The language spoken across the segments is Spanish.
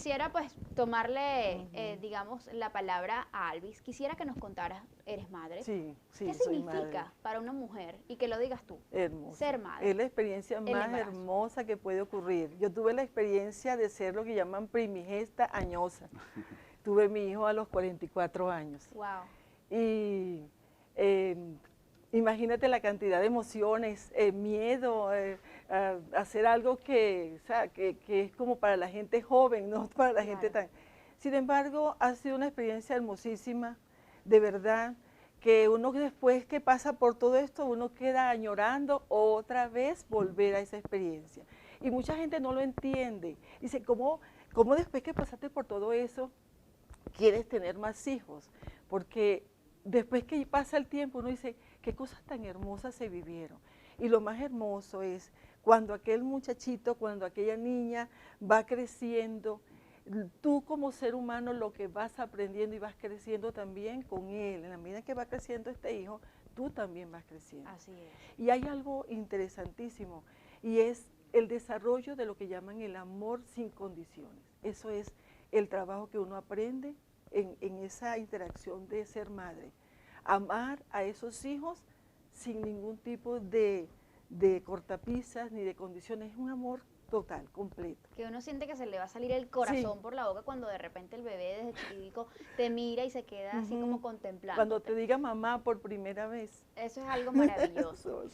quisiera pues tomarle, digamos, la palabra a Alvis. Quisiera que nos contaras, eres madre. Sí, sí, ¿Qué soy madre. significa para una mujer, y que lo digas tú, Hermosa. ser madre? Es la experiencia el más embarazo. hermosa que puede ocurrir. Yo tuve la experiencia de ser lo que llaman primigesta añosa. Tuve mi hijo a los 44 años. Wow. Y imagínate la cantidad de emociones, miedo, hacer algo que, o sea, que es como para la gente joven, no para la gente tan... Sin embargo, ha sido una experiencia hermosísima, de verdad, que uno después que pasa por todo esto, uno queda añorando otra vez volver a esa experiencia. Y mucha gente no lo entiende. Dice, ¿cómo después que pasaste por todo eso, quieres tener más hijos? Porque después que pasa el tiempo, uno dice, qué cosas tan hermosas se vivieron. Y lo más hermoso es cuando aquel muchachito, cuando aquella niña va creciendo, tú como ser humano lo que vas aprendiendo y vas creciendo también con él. En la medida que va creciendo este hijo, tú también vas creciendo. Así es. Y hay algo interesantísimo, y es el desarrollo de lo que llaman el amor sin condiciones. Eso es el trabajo que uno aprende en esa interacción de ser madre. Amar a esos hijos sin ningún tipo de cortapisas ni de condiciones. Es un amor total, completo. Que uno siente que se le va a salir el corazón por la boca cuando de repente el bebé desde chiquitico te mira y se queda así como contemplando. Cuando te diga mamá por primera vez. Eso es algo maravilloso.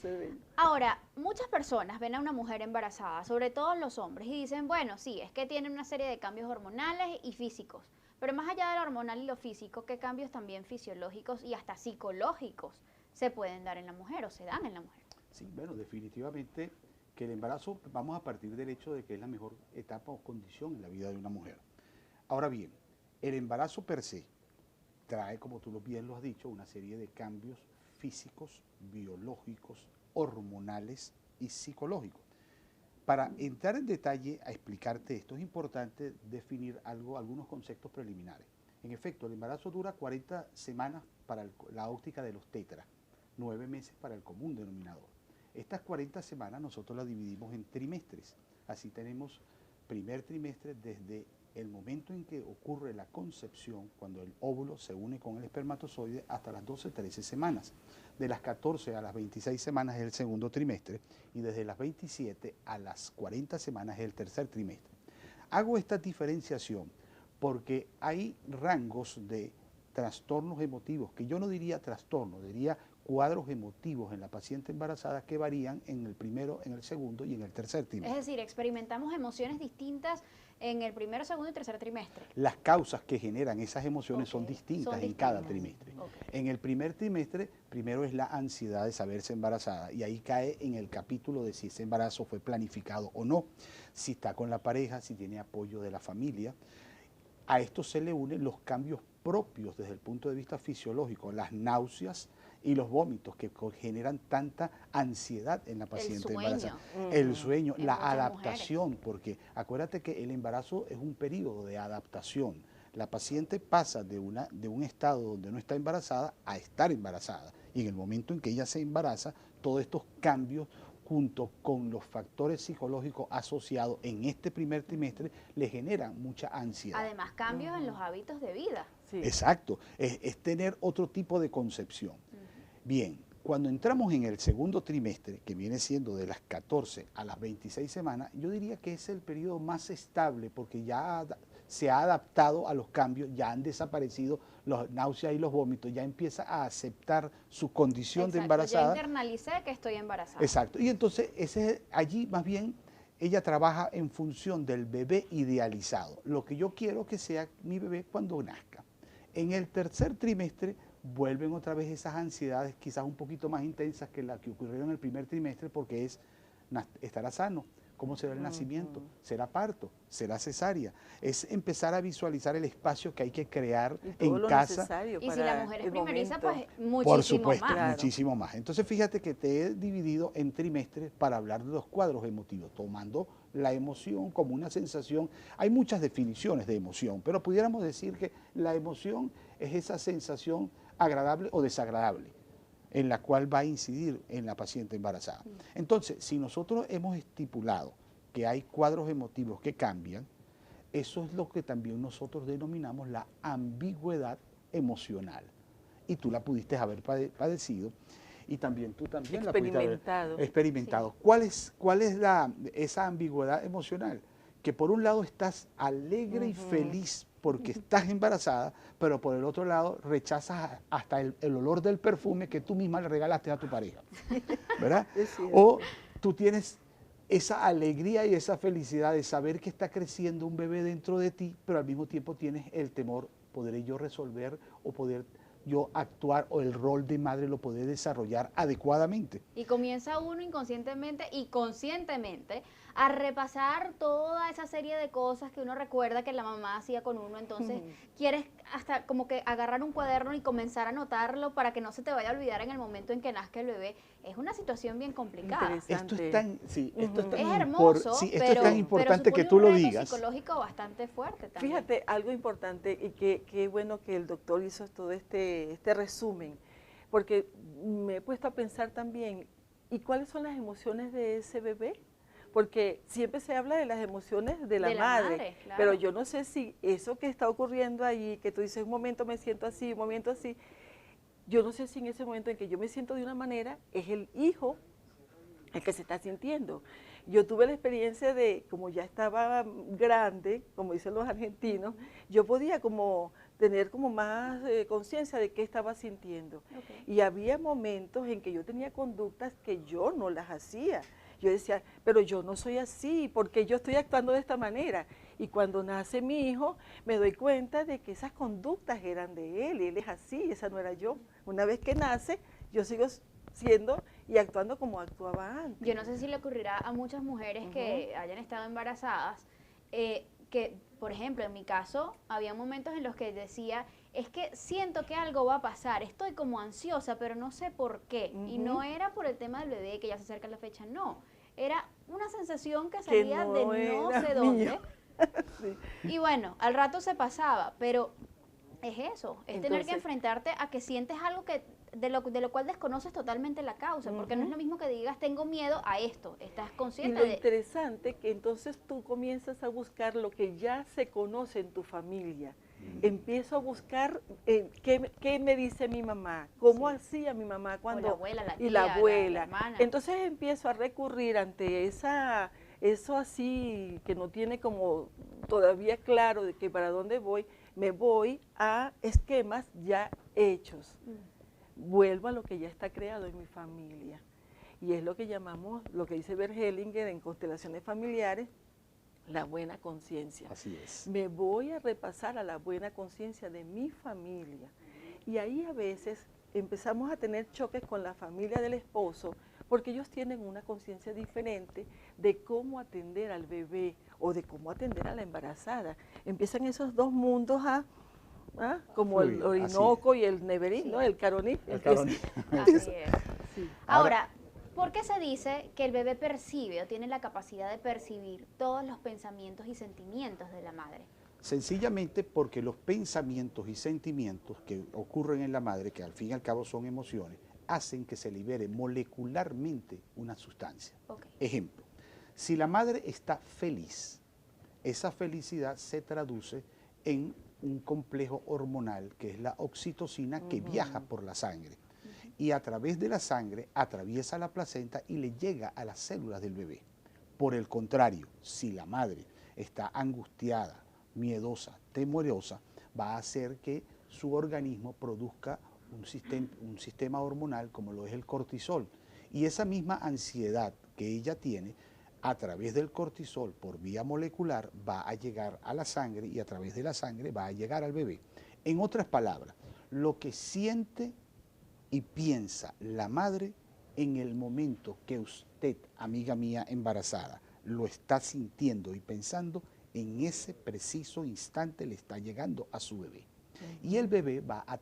Ahora, muchas personas ven a una mujer embarazada, sobre todo los hombres, y dicen, bueno, sí, es que tiene una serie de cambios hormonales y físicos. Pero más allá de lo hormonal y lo físico, ¿qué cambios también fisiológicos y hasta psicológicos se pueden dar en la mujer o se dan en la mujer? Sí, bueno, definitivamente que el embarazo, vamos a partir del hecho de que es la mejor etapa o condición en la vida de una mujer. Ahora bien, el embarazo per se trae, como tú bien lo has dicho, una serie de cambios físicos, biológicos, hormonales y psicológicos. Para entrar en detalle a explicarte esto, es importante definir algunos conceptos preliminares. En efecto, el embarazo dura 40 semanas para la óptica de los tetras, 9 meses para el común denominador. Estas 40 semanas nosotros las dividimos en trimestres. Así tenemos primer trimestre desde el momento en que ocurre la concepción, cuando el óvulo se une con el espermatozoide, hasta las 12-13 semanas. De las 14 a las 26 semanas es el segundo trimestre, y desde las 27 a las 40 semanas es el tercer trimestre. Hago esta diferenciación porque hay rangos de trastornos emotivos, que yo no diría trastorno, diría cuadros emotivos en la paciente embarazada que varían en el primero, en el segundo y en el tercer trimestre. Es decir, experimentamos emociones distintas en el primero, segundo y tercer trimestre. Las causas que generan esas emociones son distintas en cada trimestre. En el primer trimestre, primero es la ansiedad de saberse embarazada, y ahí cae en el capítulo de si ese embarazo fue planificado o no, si está con la pareja, si tiene apoyo de la familia. A esto se le unen los cambios propios desde el punto de vista fisiológico, las náuseas y los vómitos que generan tanta ansiedad en la paciente embarazada. El sueño, la adaptación, porque acuérdate que el embarazo es un periodo de adaptación. La paciente pasa de un estado donde no está embarazada a estar embarazada, y en el momento en que ella se embaraza, todos estos cambios junto con los factores psicológicos asociados en este primer trimestre le generan mucha ansiedad. Además, cambios en los hábitos de vida. Sí. Exacto, es tener otro tipo de concepción. Bien, cuando entramos en el segundo trimestre, que viene siendo de las 14 a las 26 semanas, yo diría que es el periodo más estable, porque ya se ha adaptado a los cambios, ya han desaparecido los náuseas y los vómitos, ya empieza a aceptar su condición de embarazada. Ya internalicé que estoy embarazada. Exacto, y entonces allí más bien ella trabaja en función del bebé idealizado, lo que yo quiero que sea mi bebé cuando nazca. En el tercer trimestre vuelven otra vez esas ansiedades, quizás un poquito más intensas que las que ocurrieron en el primer trimestre, porque estará sano. ¿Cómo será el nacimiento? ¿Será parto? ¿Será cesárea? Es empezar a visualizar el espacio que hay que crear en casa. Y si la mujer es primeriza, pues muchísimo Por supuesto, más. muchísimo más. Entonces fíjate que te he dividido en trimestres para hablar de los cuadros emotivos, tomando la emoción como una sensación. Hay muchas definiciones de emoción, pero pudiéramos decir que la emoción es esa sensación agradable o desagradable en la cual va a incidir en la paciente embarazada. Entonces, si nosotros hemos estipulado que hay cuadros emotivos que cambian, eso es lo que también nosotros denominamos la ambigüedad emocional. Y tú la pudiste haber padecido y también tú también la pudiste haber experimentado. Sí. ¿Cuál es esa ambigüedad emocional? Que por un lado estás alegre y feliz porque estás embarazada, pero por el otro lado rechazas hasta el olor del perfume que tú misma le regalaste a tu pareja, ¿verdad? O tú tienes esa alegría y esa felicidad de saber que está creciendo un bebé dentro de ti, pero al mismo tiempo tienes el temor, ¿podré yo resolver o poder yo actuar o el rol de madre lo poder desarrollar adecuadamente? Y comienza uno inconscientemente y conscientemente a repasar toda esa serie de cosas que uno recuerda que la mamá hacía con uno, entonces quieres hasta como que agarrar un cuaderno y comenzar a anotarlo para que no se te vaya a olvidar en el momento en que nazca el bebé. Es una situación bien complicada. Esto es tan, esto es tan hermoso, esto es tan importante que tú lo digas. Es psicológico bastante fuerte también. Fíjate, algo importante y que bueno que el doctor hizo todo este resumen, porque me he puesto a pensar también, ¿y cuáles son las emociones de ese bebé? Porque siempre se habla de las emociones de la madre, claro. Pero yo no sé si eso que está ocurriendo ahí, que tú dices un momento me siento así, un momento así, yo no sé si en ese momento en que yo me siento de una manera, es el hijo el que se está sintiendo. Yo tuve la experiencia de, como ya estaba grande, como dicen los argentinos, yo podía como tener como más conciencia de qué estaba sintiendo. Y había momentos en que yo tenía conductas que yo no las hacía. Yo decía, pero yo no soy así, porque yo estoy actuando de esta manera. Y cuando nace mi hijo, me doy cuenta de que esas conductas eran de él, y él es así, esa no era yo. Una vez que nace, yo sigo siendo y actuando como actuaba antes. Yo no sé si le ocurrirá a muchas mujeres que hayan estado embarazadas, que, por ejemplo, en mi caso, había momentos en los que decía, es que siento que algo va a pasar, estoy como ansiosa, pero no sé por qué. Y no era por el tema del bebé, que ya se acerca la fecha, no. Era una sensación que salía de no sé dónde. Sí. Y bueno, al rato se pasaba, pero es eso, es entonces, tener que enfrentarte a que sientes algo que de lo cual desconoces totalmente la causa, porque no es lo mismo que digas tengo miedo a esto, estás consciente y lo interesante que entonces tú comienzas a buscar lo que ya se conoce en tu familia. Empiezo a buscar qué me dice mi mamá, cómo hacía mi mamá cuando la abuela, la tía, y la abuela. La hermana. Entonces empiezo a recurrir ante eso así que no tiene como todavía claro de que para dónde voy, me voy a esquemas ya hechos. Vuelvo a lo que ya está creado en mi familia. Y es lo que llamamos, lo que dice Bert Hellinger en Constelaciones Familiares, la buena conciencia. Así es. Me voy a repasar a la buena conciencia de mi familia. Y ahí a veces empezamos a tener choques con la familia del esposo, porque ellos tienen una conciencia diferente de cómo atender al bebé o de cómo atender a la embarazada. Empiezan esos dos mundos como el Orinoco y el Neverín, ¿no? El Caroní. Así es. Sí. Ahora, ¿por qué se dice que el bebé percibe o tiene la capacidad de percibir todos los pensamientos y sentimientos de la madre? Sencillamente porque los pensamientos y sentimientos que ocurren en la madre, que al fin y al cabo son emociones, hacen que se libere molecularmente una sustancia. Ejemplo, si la madre está feliz, esa felicidad se traduce en un complejo hormonal que es la oxitocina que viaja por la sangre y a través de la sangre atraviesa la placenta y le llega a las células del bebé. Por el contrario, si la madre está angustiada, miedosa, temerosa, va a hacer que su organismo produzca un sistema hormonal como lo es el cortisol. Y esa misma ansiedad que ella tiene, a través del cortisol, por vía molecular, va a llegar a la sangre y a través de la sangre va a llegar al bebé. En otras palabras, lo que siente y piensa la madre en el momento que usted, amiga mía embarazada, lo está sintiendo y pensando, en ese preciso instante le está llegando a su bebé. Y el bebé va a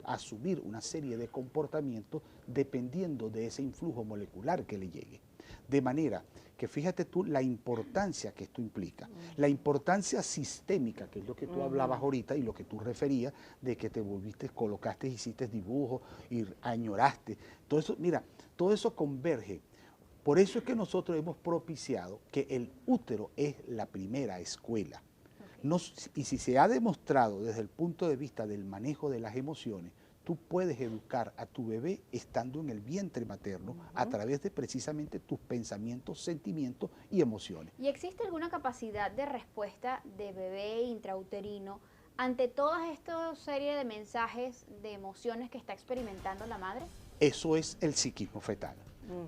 asumir una serie de comportamientos dependiendo de ese influjo molecular que le llegue. De manera que fíjate tú la importancia que esto implica, la importancia sistémica, que es lo que tú hablabas ahorita y lo que tú referías, de que te volviste, colocaste, hiciste dibujos y añoraste. Todo eso, mira, todo eso converge. Por eso es que nosotros hemos propiciado que el útero es la primera escuela. Y si se ha demostrado desde el punto de vista del manejo de las emociones, tú puedes educar a tu bebé estando en el vientre materno a través de precisamente tus pensamientos, sentimientos y emociones. ¿Y existe alguna capacidad de respuesta de bebé intrauterino ante toda esta serie de mensajes, de emociones que está experimentando la madre? Eso es el psiquismo fetal.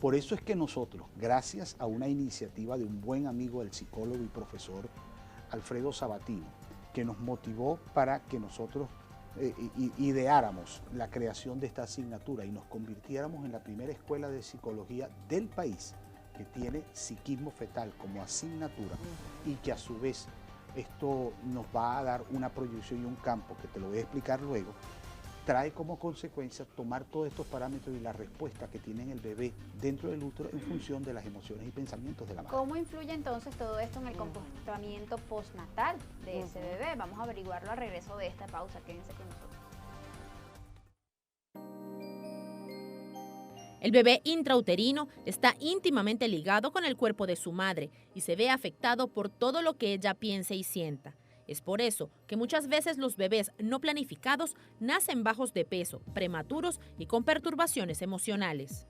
Por eso es que nosotros, gracias a una iniciativa de un buen amigo del psicólogo y profesor Alfredo Sabatino, que nos motivó para que nosotros ideáramos la creación de esta asignatura y nos convirtiéramos en la primera escuela de psicología del país que tiene psiquismo fetal como asignatura y que a su vez esto nos va a dar una proyección y un campo que te lo voy a explicar luego, trae como consecuencia tomar todos estos parámetros y la respuesta que tiene el bebé dentro del útero en función de las emociones y pensamientos de la madre. ¿Cómo influye entonces todo esto en el comportamiento postnatal de ese bebé? Vamos a averiguarlo al regreso de esta pausa. Quédense con nosotros. El bebé intrauterino está íntimamente ligado con el cuerpo de su madre y se ve afectado por todo lo que ella piense y sienta. Es por eso que muchas veces los bebés no planificados nacen bajos de peso, prematuros y con perturbaciones emocionales.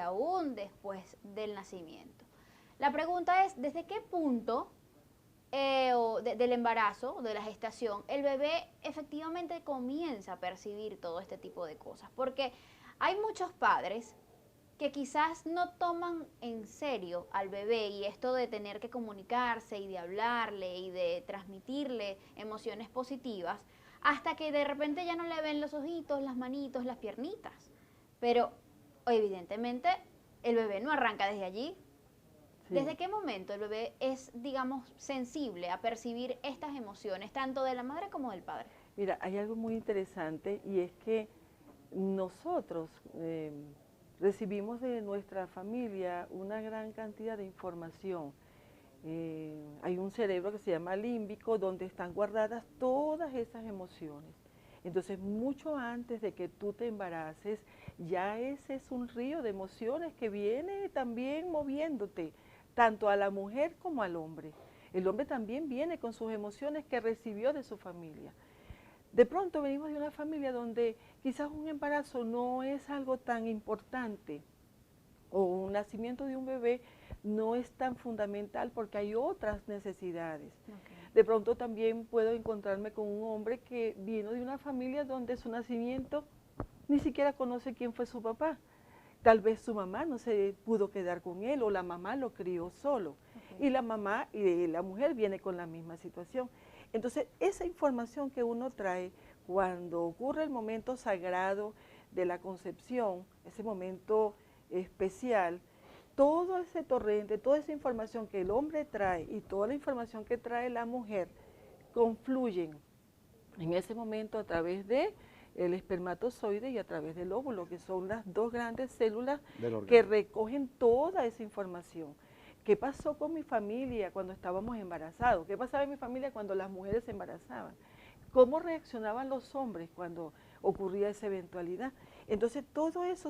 Aún después del nacimiento. La pregunta es, ¿desde qué punto del embarazo, de la gestación, el bebé efectivamente comienza a percibir todo este tipo de cosas? Porque hay muchos padres que quizás no toman en serio al bebé y esto de tener que comunicarse y de hablarle y de transmitirle emociones positivas, hasta que de repente ya no le ven los ojitos, las manitos, las piernitas. Pero evidentemente el bebé no arranca desde allí. Sí. ¿Desde qué momento el bebé es, digamos, sensible a percibir estas emociones, tanto de la madre como del padre? Mira, hay algo muy interesante y es que nosotros recibimos de nuestra familia una gran cantidad de información. Hay un cerebro que se llama límbico donde están guardadas todas esas emociones. Entonces, mucho antes de que tú te embaraces, ya ese es un río de emociones que viene también moviéndote, tanto a la mujer como al hombre. El hombre también viene con sus emociones que recibió de su familia. De pronto venimos de una familia donde quizás un embarazo no es algo tan importante o un nacimiento de un bebé no es tan fundamental porque hay otras necesidades. Okay. De pronto también puedo encontrarme con un hombre que vino de una familia donde su nacimiento ni siquiera conoce quién fue su papá. Tal vez su mamá no se pudo quedar con él o la mamá lo crió solo. Okay. Y la mamá y la mujer viene con la misma situación. Entonces, esa información que uno trae cuando ocurre el momento sagrado de la concepción, ese momento especial, todo ese torrente, toda esa información que el hombre trae y toda la información que trae la mujer confluyen en ese momento a través de el espermatozoide y a través del óvulo, que son las dos grandes células que recogen toda esa información. ¿Qué pasó con mi familia cuando estábamos embarazados? ¿Qué pasaba en mi familia cuando las mujeres se embarazaban? ¿Cómo reaccionaban los hombres cuando ocurría esa eventualidad? Entonces, todo eso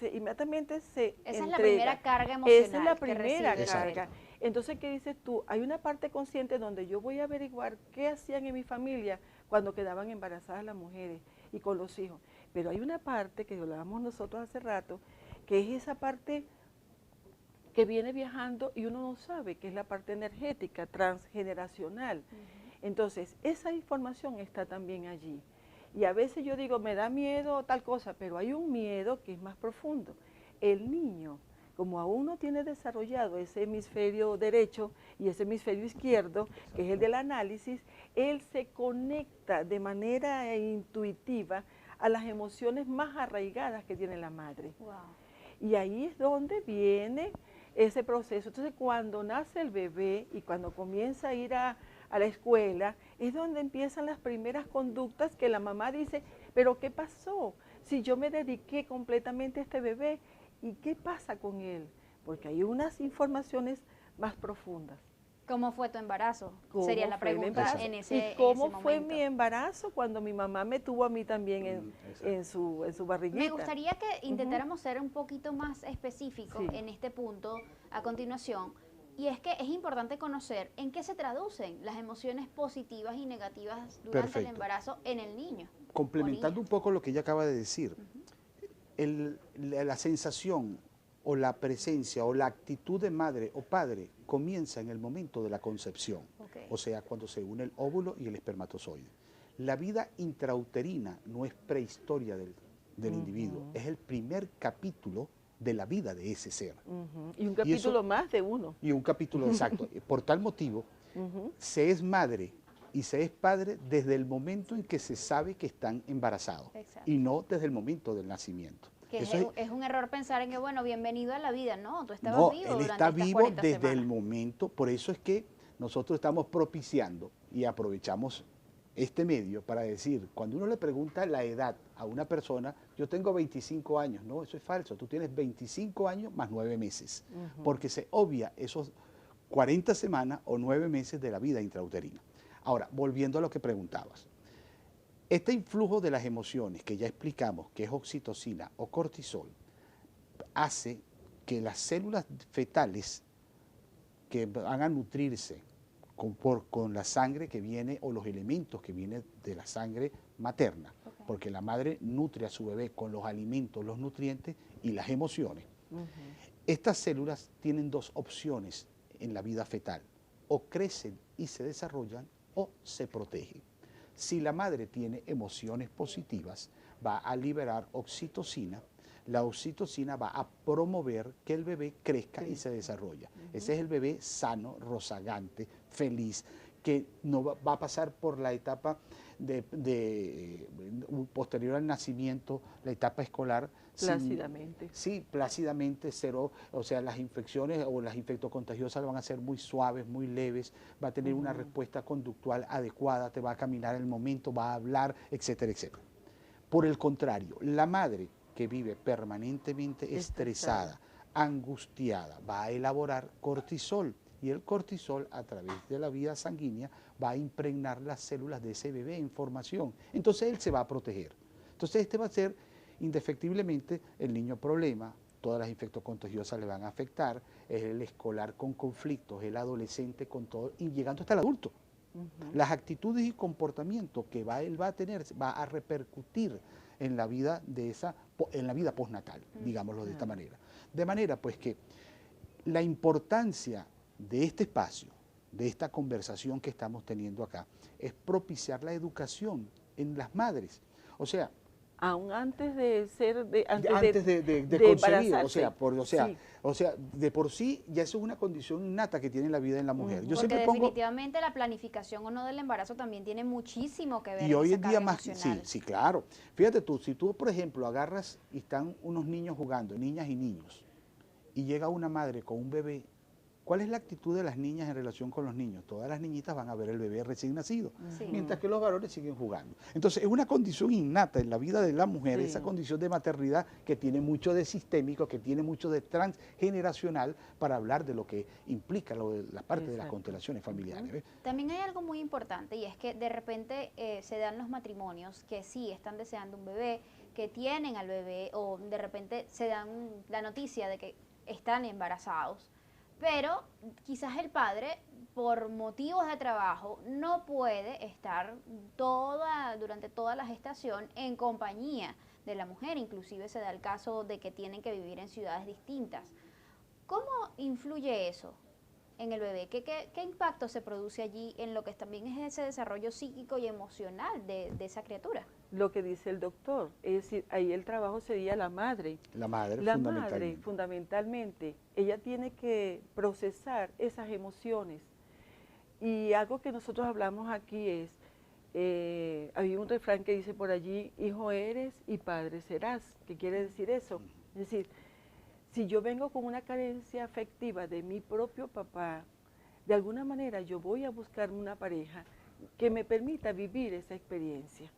inmediatamente se entrega. Esa es la primera carga emocional. Esa es la primera carga. Entonces, ¿qué dices tú? Hay una parte consciente donde yo voy a averiguar qué hacían en mi familia cuando quedaban embarazadas las mujeres y con los hijos. Pero hay una parte que hablábamos nosotros hace rato, que es esa parte que viene viajando y uno no sabe, que es la parte energética, transgeneracional. Entonces, esa información está también allí. Y a veces yo digo, me da miedo tal cosa, pero hay un miedo que es más profundo. El niño, como aún no tiene desarrollado ese hemisferio derecho y ese hemisferio izquierdo, que es el del análisis, él se conecta de manera intuitiva a las emociones más arraigadas que tiene la madre. Wow. Y ahí es donde viene ese proceso. Entonces, cuando nace el bebé y cuando comienza a ir a la escuela, es donde empiezan las primeras conductas que la mamá dice, pero ¿qué pasó? Si yo me dediqué completamente a este bebé, ¿y qué pasa con él? Porque hay unas informaciones más profundas. ¿Cómo fue tu embarazo? ¿Cómo Sería la fue el pregunta embarazo? en ese ¿Y cómo en ese fue momento. mi embarazo cuando mi mamá me tuvo a mí también en su barriguita? Me gustaría que intentáramos ser un poquito más específicos Sí. en este punto a continuación. Y es que es importante conocer en qué se traducen las emociones positivas y negativas durante el Perfecto. embarazo en el niño. Complementando un poco lo que ella acaba de decir, la sensación o la presencia o la actitud de madre o padre comienza en el momento de la concepción, o sea, cuando se une el óvulo y el espermatozoide. La vida intrauterina no es prehistoria del individuo, es el primer capítulo de la vida de ese ser. Y un capítulo más de uno. Y un capítulo exacto. Por tal motivo, se es madre y se es padre desde el momento en que se sabe que están embarazados. Exacto. Y no desde el momento del nacimiento. Que es un error pensar en que, bueno, bienvenido a la vida, ¿no? Tú estabas No, vivo él durante está estas vivo 40 desde semanas. el momento, por eso es que nosotros estamos propiciando y aprovechamos este medio para decir, cuando uno le pregunta la edad a una persona, yo tengo 25 años, no, eso es falso, tú tienes 25 años más 9 meses, porque se obvia esos 40 semanas o 9 meses de la vida intrauterina. Ahora, volviendo a lo que preguntabas, este influjo de las emociones que ya explicamos, que es oxitocina o cortisol, hace que las células fetales que van a nutrirse con la sangre que viene o los elementos que vienen de la sangre materna, porque la madre nutre a su bebé con los alimentos, los nutrientes y las emociones. Estas células tienen dos opciones en la vida fetal, o crecen y se desarrollan o se protegen. Si la madre tiene emociones positivas, va a liberar oxitocina. La oxitocina va a promover que el bebé crezca y se desarrolle. Ese es el bebé sano, rozagante, feliz, que no va a pasar por la etapa posterior al nacimiento, la etapa escolar. Plácidamente. Sí, plácidamente, cero, o sea, las infecciones o las infectocontagiosas van a ser muy suaves, muy leves, va a tener una respuesta conductual adecuada, te va a caminar en el momento, va a hablar, etcétera, etcétera. Por el contrario, la madre que vive permanentemente estresada, angustiada, va a elaborar cortisol, y el cortisol a través de la vía sanguínea va a impregnar las células de ese bebé en formación. Entonces él se va a proteger. Entonces este va a ser indefectiblemente el niño problema, todas las infectocontagiosas le van a afectar, es el escolar con conflictos, el adolescente con todo, y llegando hasta el adulto. Las actitudes y comportamientos que él va a tener va a repercutir en la vida en la vida postnatal, digámoslo de esta manera. De manera pues que la importancia de este espacio, de esta conversación que estamos teniendo acá, es propiciar la educación en las madres. O sea, aún antes de ser, antes de concebir, sí. o sea, de por sí ya eso es una condición innata que tiene la vida en la mujer. Yo Porque siempre definitivamente la planificación o no del embarazo también tiene muchísimo que ver y en hoy esa en día carga más que emocional. sí, claro. Fíjate tú, si tú por ejemplo agarras y están unos niños jugando, niñas y niños, y llega una madre con un bebé, ¿cuál es la actitud de las niñas en relación con los niños? Todas las niñitas van a ver el bebé recién nacido, mientras que los varones siguen jugando. Entonces es una condición innata en la vida de la mujer, esa condición de maternidad que tiene mucho de sistémico, que tiene mucho de transgeneracional, para hablar de lo que implica la parte de las constelaciones familiares. ¿Ves? También hay algo muy importante, y es que de repente se dan los matrimonios que sí están deseando un bebé, que tienen al bebé, o de repente se dan la noticia de que están embarazados, pero quizás el padre, por motivos de trabajo, no puede estar durante toda la gestación en compañía de la mujer. Inclusive se da el caso de que tienen que vivir en ciudades distintas. ¿Cómo influye eso en el bebé? ¿Qué impacto se produce allí en lo que también es ese desarrollo psíquico y emocional de esa criatura? Lo que dice el doctor, es decir, ahí el trabajo sería la madre. La madre, fundamentalmente, ella tiene que procesar esas emociones. Y algo que nosotros hablamos aquí es, había un refrán que dice por allí, hijo eres y padre serás. ¿Qué quiere decir eso? Es decir, si yo vengo con una carencia afectiva de mi propio papá, de alguna manera yo voy a buscar una pareja que me permita vivir esa experiencia.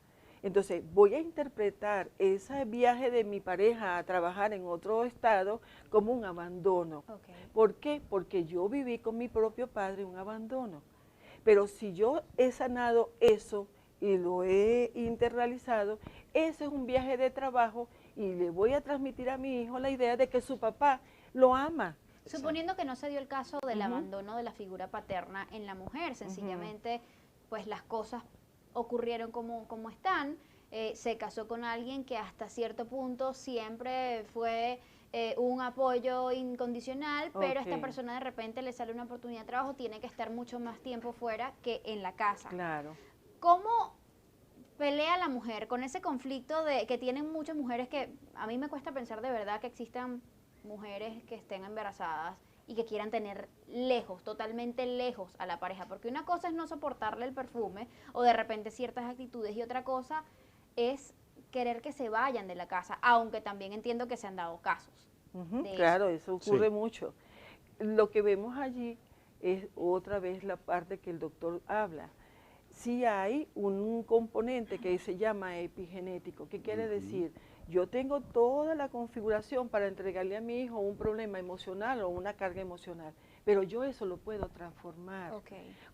Entonces, voy a interpretar ese viaje de mi pareja a trabajar en otro estado como un abandono. Okay. ¿Por qué? Porque yo viví con mi propio padre un abandono. Pero si yo he sanado eso y lo he internalizado, ese es un viaje de trabajo y le voy a transmitir a mi hijo la idea de que su papá lo ama. Suponiendo que no se dio el caso del abandono de la figura paterna en la mujer, sencillamente pues las cosas ocurrieron como están, se casó con alguien que hasta cierto punto siempre fue un apoyo incondicional, pero a esta persona de repente le sale una oportunidad de trabajo, tiene que estar mucho más tiempo fuera que en la casa. Claro. ¿Cómo pelea la mujer con ese conflicto que tienen muchas mujeres que a mí me cuesta pensar de verdad que existan mujeres que estén embarazadas y que quieran tener lejos, totalmente lejos a la pareja? Porque una cosa es no soportarle el perfume o de repente ciertas actitudes y otra cosa es querer que se vayan de la casa, aunque también entiendo que se han dado casos. Claro, eso ocurre mucho. Lo que vemos allí es otra vez la parte que el doctor habla. Sí hay un componente que se llama epigenético. ¿Qué quiere decir? Yo tengo toda la configuración para entregarle a mi hijo un problema emocional o una carga emocional, pero yo eso lo puedo transformar.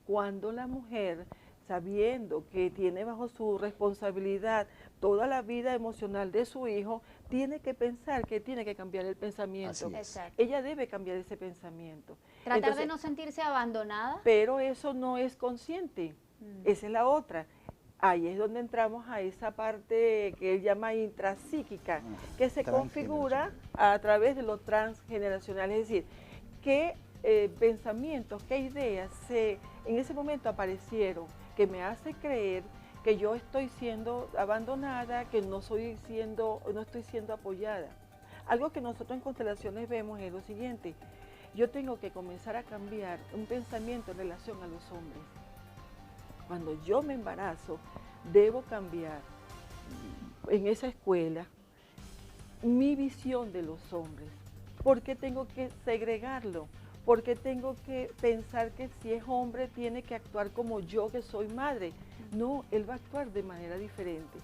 Cuando la mujer, sabiendo que tiene bajo su responsabilidad toda la vida emocional de su hijo, tiene que pensar que tiene que cambiar el pensamiento. Ella debe cambiar ese pensamiento. Tratar de no sentirse abandonada. Pero eso no es consciente. Esa es la otra. Ahí es donde entramos a esa parte que él llama intrapsíquica, que se configura a través de lo transgeneracional. Es decir, qué pensamientos, qué ideas en ese momento aparecieron que me hace creer que yo estoy siendo abandonada, que no estoy siendo apoyada. Algo que nosotros en constelaciones vemos es lo siguiente: yo tengo que comenzar a cambiar un pensamiento en relación a los hombres. Cuando yo me embarazo, debo cambiar en esa escuela mi visión de los hombres. ¿Por qué tengo que segregarlo? ¿Por qué tengo que pensar que si es hombre tiene que actuar como yo que soy madre? No, él va a actuar de manera diferente.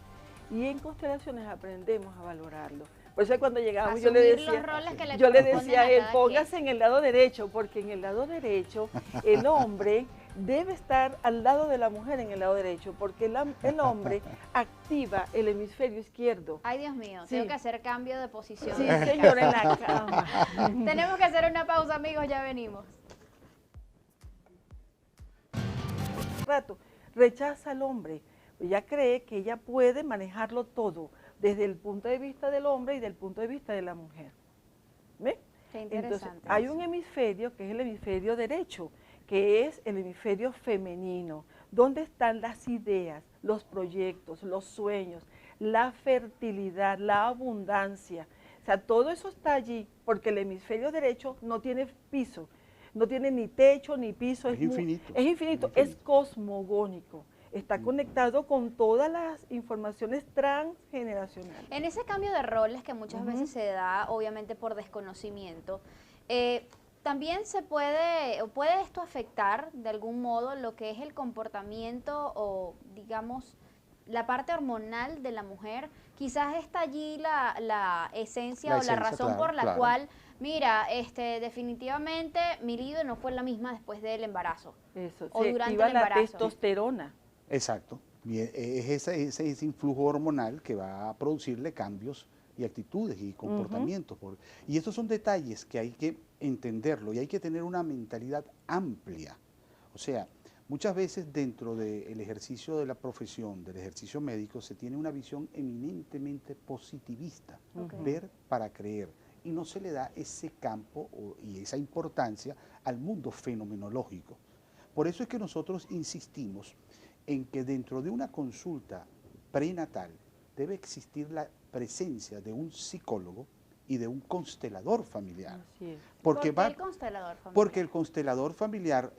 Y en constelaciones aprendemos a valorarlo. Por eso cuando llegábamos yo le decía a él, póngase en el lado derecho, porque en el lado derecho el hombre debe estar al lado de la mujer en el lado derecho, porque el hombre activa el hemisferio izquierdo. Ay, Dios mío, tengo que hacer cambio de posición. Sí, señora, en la cama. Tenemos que hacer una pausa, amigos, ya venimos. Rechaza al hombre, ella cree que ella puede manejarlo todo, desde el punto de vista del hombre y del punto de vista de la mujer. ¿Ve? Qué interesante. Entonces, hay un hemisferio que es el hemisferio derecho, que es el hemisferio femenino, donde están las ideas, los proyectos, los sueños, la fertilidad, la abundancia. O sea, todo eso está allí, porque el hemisferio derecho no tiene piso, no tiene ni techo ni piso. Es infinito. Es infinito, es cosmogónico. Está conectado con todas las informaciones transgeneracionales. En ese cambio de roles que muchas veces se da, obviamente por desconocimiento, también puede esto afectar de algún modo lo que es el comportamiento o, digamos, la parte hormonal de la mujer. Quizás está allí la esencia o la razón por la cual, mira, definitivamente mi libido no fue la misma después del embarazo. Eso, o durante iba el embarazo. La testosterona. Exacto. Es ese influjo hormonal que va a producirle cambios y actitudes y comportamientos. Y estos son detalles que hay que entenderlo y hay que tener una mentalidad amplia. O sea, muchas veces dentro del ejercicio de la profesión, del ejercicio médico, se tiene una visión eminentemente positivista, ver para creer, y no se le da ese campo y esa importancia al mundo fenomenológico. Por eso es que nosotros insistimos en que dentro de una consulta prenatal debe existir la presencia de un psicólogo y de un constelador familiar. Así es. ¿Por qué el constelador familiar? Porque el constelador familiar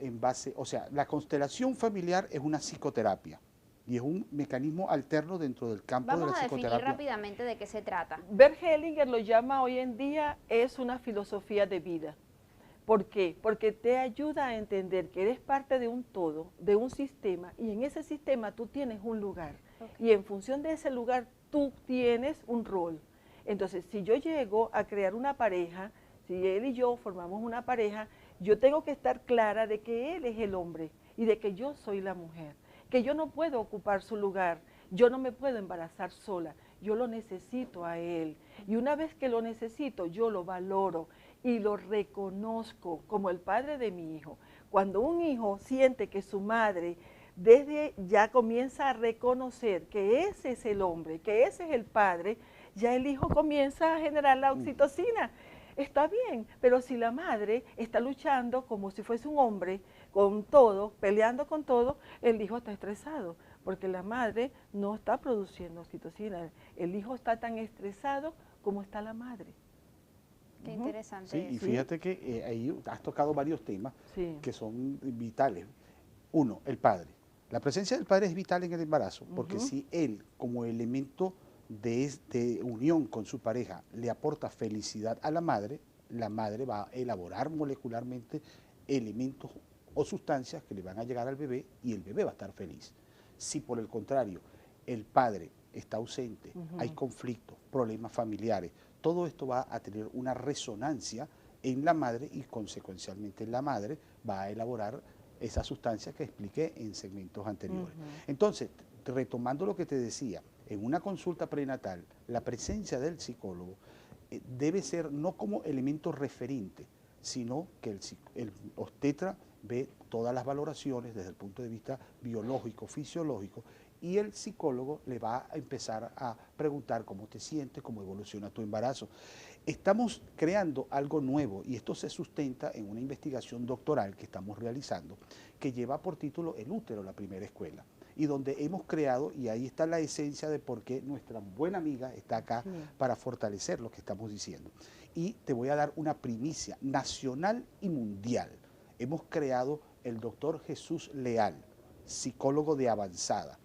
la constelación familiar es una psicoterapia y es un mecanismo alterno dentro del campo de la psicoterapia. Vamos a definir rápidamente de qué se trata. Bert Hellinger lo llama hoy en día, es una filosofía de vida. ¿Por qué? Porque te ayuda a entender que eres parte de un todo, de un sistema, y en ese sistema tú tienes un lugar. Y en función de ese lugar tú tienes un rol. Entonces, si yo llego a crear una pareja, si él y yo formamos una pareja, yo tengo que estar clara de que él es el hombre y de que yo soy la mujer, que yo no puedo ocupar su lugar, yo no me puedo embarazar sola, yo lo necesito a él. Y una vez que lo necesito, yo lo valoro y lo reconozco como el padre de mi hijo. Cuando un hijo siente que su madre desde ya comienza a reconocer que ese es el hombre, que ese es el padre, ya el hijo comienza a generar la oxitocina. Está bien, pero si la madre está luchando como si fuese un hombre, con todo, peleando con todo, el hijo está estresado, porque la madre no está produciendo oxitocina. El hijo está tan estresado como está la madre. Qué interesante. Sí, y fíjate que ahí has tocado varios temas que son vitales. Uno, el padre. La presencia del padre es vital en el embarazo, porque si él, como elemento de unión con su pareja, le aporta felicidad a la madre va a elaborar molecularmente elementos o sustancias que le van a llegar al bebé y el bebé va a estar feliz. Si por el contrario, el padre está ausente, hay conflictos, problemas familiares, todo esto va a tener una resonancia en la madre y consecuencialmente la madre va a elaborar esa sustancia que expliqué en segmentos anteriores. Entonces, retomando lo que te decía, en una consulta prenatal, la presencia del psicólogo debe ser no como elemento referente, sino que el obstetra ve todas las valoraciones desde el punto de vista biológico, fisiológico, y el psicólogo le va a empezar a preguntar cómo te sientes, cómo evoluciona tu embarazo. Estamos creando algo nuevo y esto se sustenta en una investigación doctoral que estamos realizando que lleva por título El útero, la primera escuela, y donde hemos creado, y ahí está la esencia de por qué nuestra buena amiga está acá para fortalecer lo que estamos diciendo. Y te voy a dar una primicia nacional y mundial. Hemos creado el doctor Jesús Leal, psicólogo de avanzada,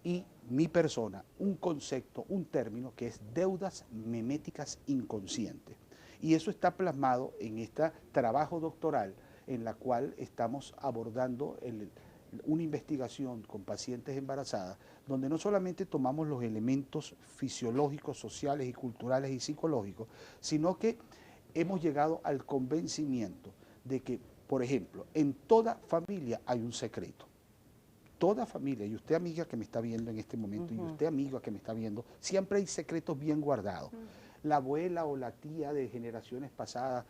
y mi persona, un concepto, un término que es deudas meméticas inconscientes. Y eso está plasmado en este trabajo doctoral en la cual estamos abordando una investigación con pacientes embarazadas, donde no solamente tomamos los elementos fisiológicos, sociales y culturales y psicológicos, sino que hemos llegado al convencimiento de que, por ejemplo, en toda familia hay un secreto. Toda familia, y usted amiga que me está viendo en este momento, y usted amiga que me está viendo, siempre hay secretos bien guardados. La abuela o la tía de generaciones pasadas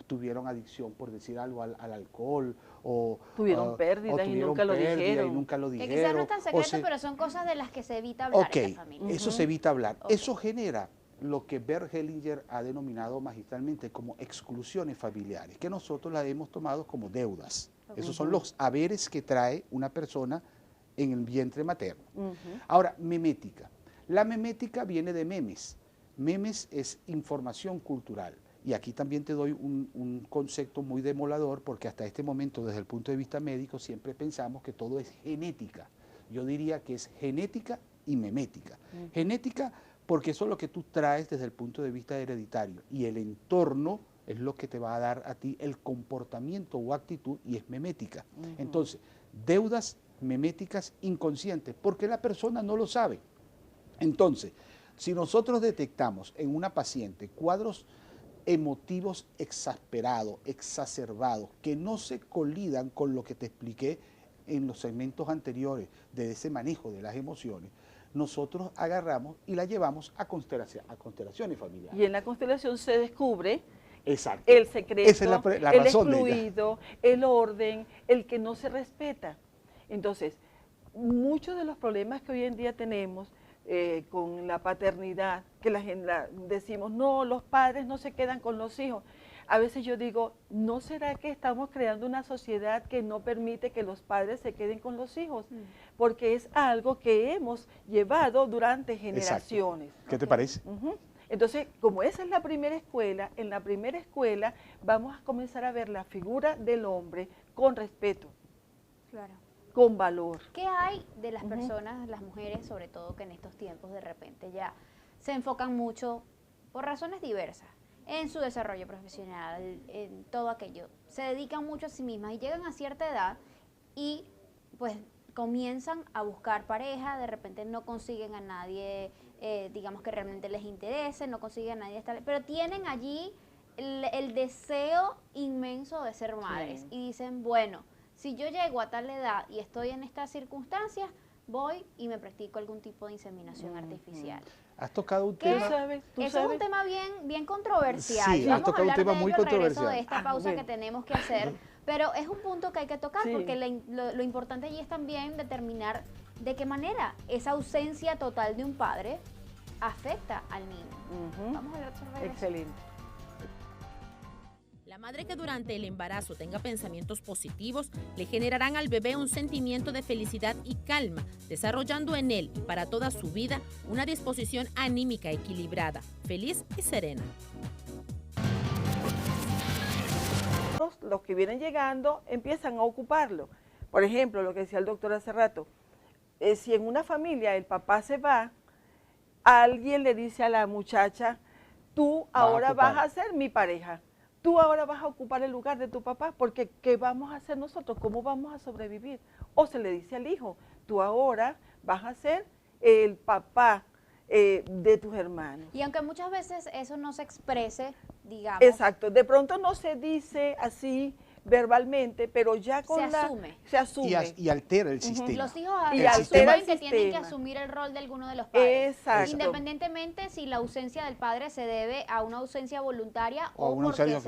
tuvieron adicción, por decir algo, al alcohol, o tuvieron pérdidas y nunca lo dijeron. Que quizás no es tan secreto, pero son cosas de las que se evita hablar en la familia. Eso se evita hablar. Eso genera lo que Bert Hellinger ha denominado magistralmente como exclusiones familiares, que nosotros las hemos tomado como deudas. Esos son los haberes que trae una persona en el vientre materno. Ahora, memética. La memética viene de memes. Memes es información cultural. Y aquí también te doy un concepto muy demoledor, porque hasta este momento, desde el punto de vista médico, siempre pensamos que todo es genética. Yo diría que es genética y memética. Genética porque eso es lo que tú traes desde el punto de vista hereditario, y el entorno es lo que te va a dar a ti el comportamiento o actitud, y es memética. Entonces, deudas meméticas inconscientes, porque la persona no lo sabe. Entonces, si nosotros detectamos en una paciente cuadros emotivos exasperados, exacerbados, que no se colidan con lo que te expliqué en los segmentos anteriores de ese manejo de las emociones, nosotros agarramos y la llevamos a constelaciones familiares. Y en la constelación se descubre Exacto. el secreto, esa es la el razón excluido, el orden, el que no se respeta. Entonces, muchos de los problemas que hoy en día tenemos con la paternidad, que decimos, no, los padres no se quedan con los hijos. A veces yo digo, ¿no será que estamos creando una sociedad que no permite que los padres se queden con los hijos? Porque es algo que hemos llevado durante generaciones. Exacto. ¿Qué te parece? Entonces, como esa es la primera escuela, en la primera escuela vamos a comenzar a ver la figura del hombre con respeto, con valor. ¿Qué hay de las personas, las mujeres, sobre todo que en estos tiempos de repente ya se enfocan mucho, por razones diversas, en su desarrollo profesional, en todo aquello. Se dedican mucho a sí mismas y llegan a cierta edad y pues comienzan a buscar pareja, de repente no consiguen a nadie, digamos que realmente les interese, no consiguen a nadie estable, pero tienen allí el deseo inmenso de ser madres y dicen, bueno, si yo llego a tal edad y estoy en estas circunstancias, voy y me practico algún tipo de inseminación artificial. Has tocado un ¿Qué? tema... Eso es un tema bien controversial. Sí, has Vamos a tocado un hablar tema de muy ello al regreso controversial. de esta pausa que tenemos que hacer, pero es un punto que hay que tocar porque lo importante allí es también determinar de qué manera esa ausencia total de un padre afecta al niño. Vamos a hablar sobre eso. Excelente. La madre que durante el embarazo tenga pensamientos positivos le generarán al bebé un sentimiento de felicidad y calma, desarrollando en él y para toda su vida una disposición anímica equilibrada, feliz y serena. Los que vienen llegando empiezan a ocuparlo. Por ejemplo, lo que decía el doctor hace rato, si en una familia el papá se va, alguien le dice a la muchacha, tú ahora vas a ser mi pareja. Tú ahora vas a ocupar el lugar de tu papá, porque ¿qué vamos a hacer nosotros? ¿Cómo vamos a sobrevivir? O se le dice al hijo, tú ahora vas a ser el papá de tus hermanos. Y aunque muchas veces eso no se exprese, digamos... Exacto, de pronto no se dice así verbalmente, pero ya con se asume. Y altera el sistema. Los hijos saben que tienen que asumir el rol de alguno de los padres. Exacto. Independientemente si la ausencia del padre se debe a una ausencia voluntaria o una porque ausencia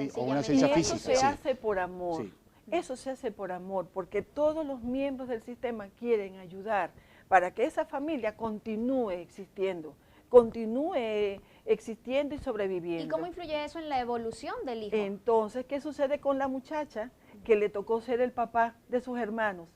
física. Eso se hace por amor. Sí. Eso se hace por amor, porque todos los miembros del sistema quieren ayudar para que esa familia continúe existiendo y sobreviviendo. ¿Y cómo influye eso en la evolución del hijo? Entonces, ¿qué sucede con la muchacha que le tocó ser el papá de sus hermanos?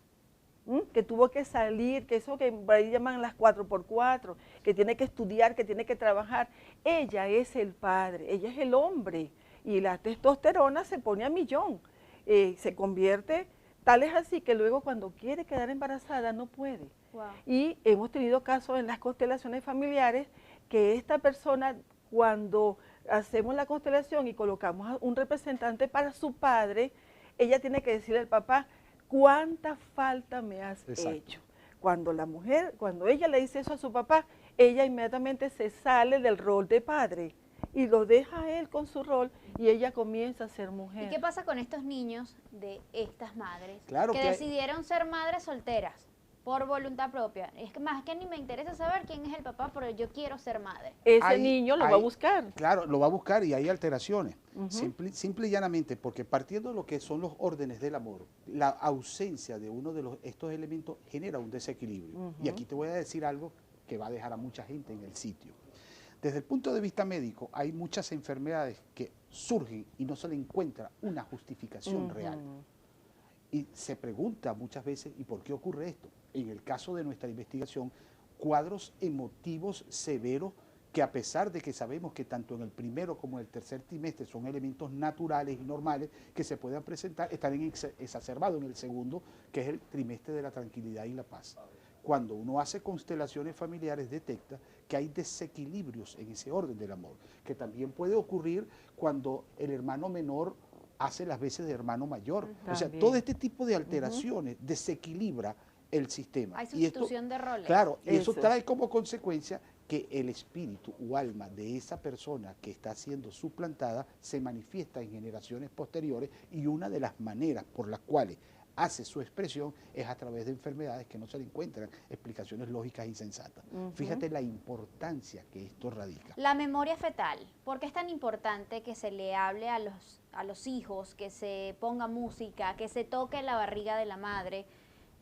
Que tuvo que salir, que eso que por ahí llaman las 4x4, que tiene que estudiar, que tiene que trabajar. Ella es el padre, ella es el hombre, y la testosterona se pone a millón, se convierte, tal es así que luego cuando quiere quedar embarazada no puede. Wow. Y hemos tenido casos en las constelaciones familiares que esta persona, cuando hacemos la constelación y colocamos a un representante para su padre, ella tiene que decirle al papá, ¿cuánta falta me has hecho? Cuando la mujer, cuando ella le dice eso a su papá, ella inmediatamente se sale del rol de padre y lo deja a él con su rol y ella comienza a ser mujer. ¿Y qué pasa con estos niños de estas madres que decidieron ser madres solteras? Por voluntad propia. Es que más que ni me interesa saber quién es el papá, pero yo quiero ser madre. Ese niño lo va a buscar. Claro, lo va a buscar y hay alteraciones. Simple y llanamente, porque partiendo de lo que son los órdenes del amor, la ausencia de uno de estos elementos genera un desequilibrio. Y aquí te voy a decir algo que va a dejar a mucha gente en el sitio. Desde el punto de vista médico, hay muchas enfermedades que surgen y no se le encuentra una justificación real. Y se pregunta muchas veces, ¿y por qué ocurre esto? En el caso de nuestra investigación, cuadros emotivos severos que a pesar de que sabemos que tanto en el primero como en el tercer trimestre son elementos naturales y normales que se puedan presentar, están exacerbados en el segundo, que es el trimestre de la tranquilidad y la paz. Cuando uno hace constelaciones familiares, detecta que hay desequilibrios en ese orden del amor, que también puede ocurrir cuando el hermano menor hace las veces de hermano mayor. O sea, todo este tipo de alteraciones desequilibra el sistema. Hay sustitución de roles. Claro, y eso trae como consecuencia que el espíritu o alma de esa persona que está siendo suplantada se manifiesta en generaciones posteriores, y una de las maneras por las cuales hace su expresión es a través de enfermedades que no se le encuentran explicaciones lógicas y sensatas. Fíjate la importancia que esto radica. La memoria fetal. ¿Por qué es tan importante que se le hable a los hijos, que se ponga música, que se toque la barriga de la madre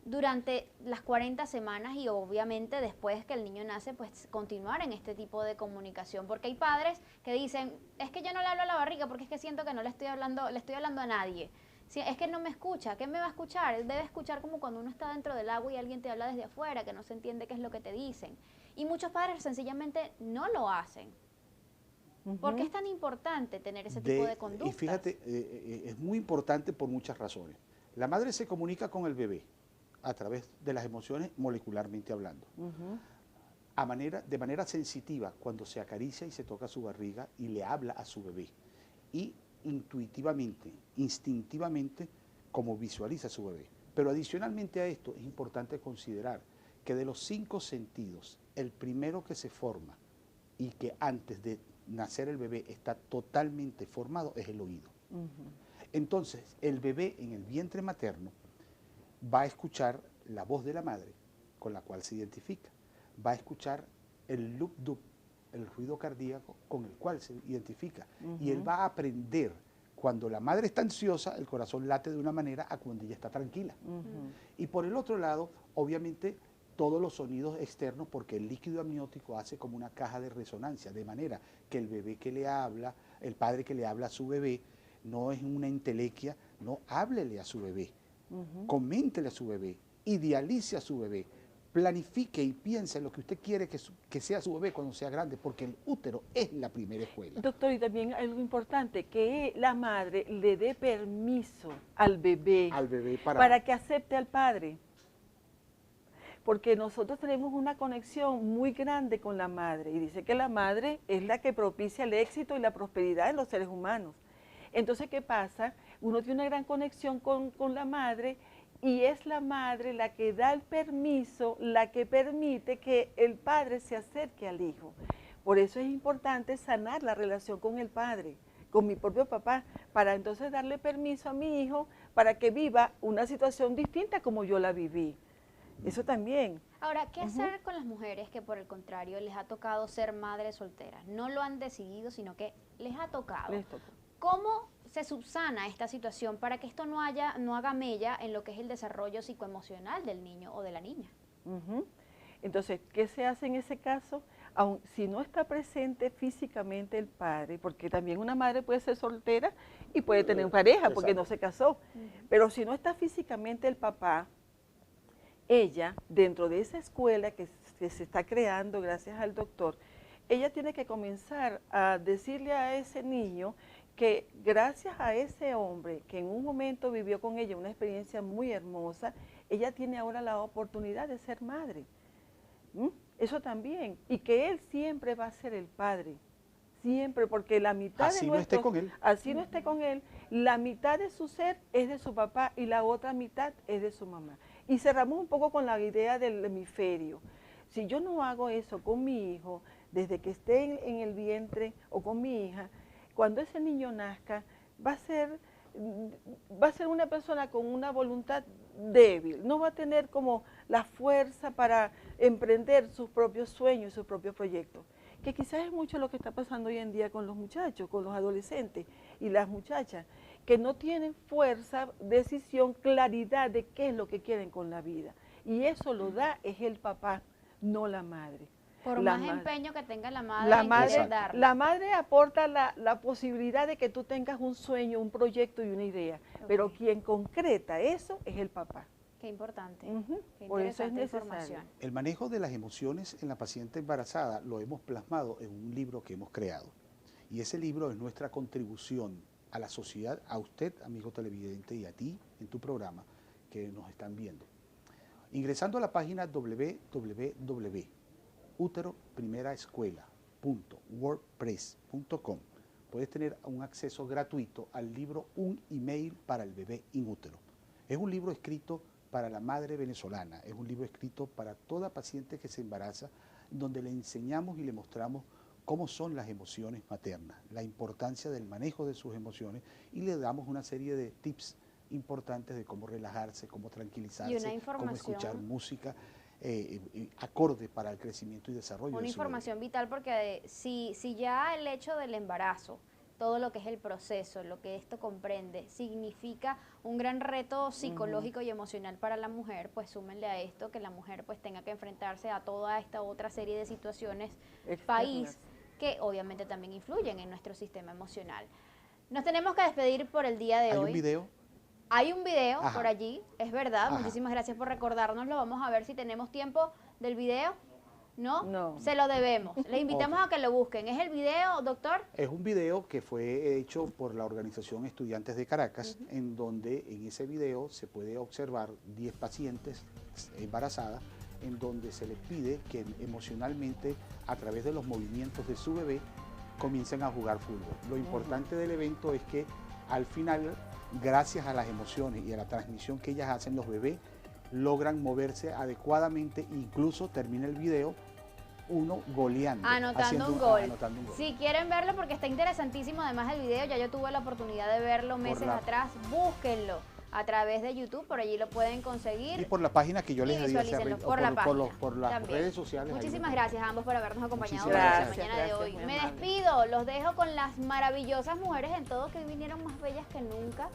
durante las 40 semanas y obviamente después que el niño nace, pues continuar en este tipo de comunicación? Porque hay padres que dicen, es que yo no le hablo a la barriga porque es que siento que no le estoy hablando a nadie. Si es que no me escucha, ¿qué me va a escuchar? Él debe escuchar como cuando uno está dentro del agua y alguien te habla desde afuera, que no se entiende qué es lo que te dicen. Y muchos padres sencillamente no lo hacen. ¿Por qué es tan importante tener ese tipo de conductas? Y fíjate, es muy importante por muchas razones. La madre se comunica con el bebé a través de las emociones, molecularmente hablando. De manera sensitiva, cuando se acaricia y se toca su barriga y le habla a su bebé. y intuitivamente, instintivamente, como visualiza su bebé. Pero adicionalmente a esto es importante considerar que de los 5 sentidos, el primero que se forma y que antes de nacer el bebé está totalmente formado es el oído. Entonces, el bebé en el vientre materno va a escuchar la voz de la madre con la cual se identifica, va a escuchar el lup-dup, el ruido cardíaco con el cual se identifica, y él va a aprender. Cuando la madre está ansiosa, el corazón late de una manera a cuando ella está tranquila. Y por el otro lado, obviamente, todos los sonidos externos, porque el líquido amniótico hace como una caja de resonancia, de manera que el bebé que le habla, el padre que le habla a su bebé, no es una entelequia, no, háblele a su bebé, coméntele a su bebé, idealice a su bebé, planifique y piense en lo que usted quiere que sea su bebé cuando sea grande, porque el útero es la primera escuela. Doctor, y también algo importante, que la madre le dé permiso al bebé para que acepte al padre. Porque nosotros tenemos una conexión muy grande con la madre, y dice que la madre es la que propicia el éxito y la prosperidad en los seres humanos. Entonces, ¿qué pasa? Uno tiene una gran conexión con la madre, y es la madre la que da el permiso, la que permite que el padre se acerque al hijo. Por eso es importante sanar la relación con el padre, con mi propio papá, para entonces darle permiso a mi hijo para que viva una situación distinta como yo la viví. Eso también. Ahora, ¿qué hacer con las mujeres que por el contrario les ha tocado ser madres solteras? No lo han decidido, sino que les ha tocado. ¿Cómo se subsana esta situación para que esto no haga mella en lo que es el desarrollo psicoemocional del niño o de la niña? Entonces, ¿qué se hace en ese caso? Aun si no está presente físicamente el padre, porque también una madre puede ser soltera y puede tener pareja porque no se casó, pero si no está físicamente el papá, ella, dentro de esa escuela que se está creando gracias al doctor, ella tiene que comenzar a decirle a ese niño que gracias a ese hombre que en un momento vivió con ella una experiencia muy hermosa, ella tiene ahora la oportunidad de ser madre. Eso también, y que él siempre va a ser el padre, siempre, porque la mitad así no esté con él. Así no esté con él, la mitad de su ser es de su papá y la otra mitad es de su mamá. Y cerramos un poco con la idea del hemisferio. Si yo no hago eso con mi hijo, desde que esté en el vientre o con mi hija, cuando ese niño nazca, va a ser una persona con una voluntad débil, no va a tener como la fuerza para emprender sus propios sueños y sus propios proyectos, que quizás es mucho lo que está pasando hoy en día con los muchachos, con los adolescentes y las muchachas, que no tienen fuerza, decisión, claridad de qué es lo que quieren con la vida, y eso lo da es el papá, no la madre. Por más empeño que tenga la madre, la madre aporta la posibilidad de que tú tengas un sueño, un proyecto y una idea, pero quien concreta eso es el papá. Qué importante, qué por eso es interesante necesario. información. El manejo de las emociones en la paciente embarazada lo hemos plasmado en un libro que hemos creado, y ese libro es nuestra contribución a la sociedad, a usted, amigo televidente, y a ti en tu programa que nos están viendo. Ingresando a la página www.uteroprimeraescuela.wordpress.com puedes tener un acceso gratuito al libro Un email para el bebé inútero. Es un libro escrito para la madre venezolana, es un libro escrito para toda paciente que se embaraza, donde le enseñamos y le mostramos cómo son las emociones maternas, la importancia del manejo de sus emociones, y le damos una serie de tips importantes de cómo relajarse, cómo tranquilizarse, cómo escuchar música acorde para el crecimiento y desarrollo. Una información vital, porque si ya el hecho del embarazo, todo lo que es el proceso, lo que esto comprende, significa un gran reto psicológico y emocional para la mujer, pues súmenle a esto que la mujer pues tenga que enfrentarse a toda esta otra serie de situaciones país que obviamente también influyen en nuestro sistema emocional. Nos tenemos que despedir por el día de hoy. ¿Hay un video? Hay un video por allí, es verdad. Muchísimas gracias por recordárnoslo. Vamos a ver si tenemos tiempo del video. ¿No? Se lo debemos. Les invitamos a que lo busquen. ¿Es el video, doctor? Es un video que fue hecho por la Organización Estudiantes de Caracas, en donde en ese video se puede observar 10 pacientes embarazadas, en donde se les pide que emocionalmente, a través de los movimientos de su bebé, comiencen a jugar fútbol. Lo importante del evento es que al final, gracias a las emociones y a la transmisión que ellas hacen, los bebés logran moverse adecuadamente, incluso termina el video uno goleando. Anotando un gol. Si quieren verlo, porque está interesantísimo además el video, ya yo tuve la oportunidad de verlo meses atrás, búsquenlo a través de YouTube, por allí lo pueden conseguir. Y por la página que yo les di hace por las redes sociales. Muchísimas gracias a ambos por habernos acompañado en la mañana de hoy. Me despido, los dejo con las maravillosas mujeres en todo que hoy vinieron más bellas que nunca.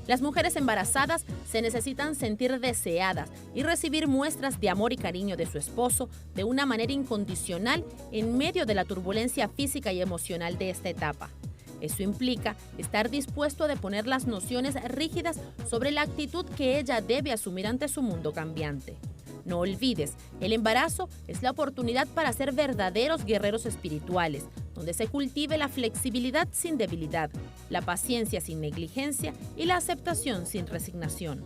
Las mujeres embarazadas se necesitan sentir deseadas y recibir muestras de amor y cariño de su esposo de una manera incondicional en medio de la turbulencia física y emocional de esta etapa. Eso implica estar dispuesto a deponer las nociones rígidas sobre la actitud que ella debe asumir ante su mundo cambiante. No olvides, el embarazo es la oportunidad para ser verdaderos guerreros espirituales, donde se cultive la flexibilidad sin debilidad, la paciencia sin negligencia y la aceptación sin resignación.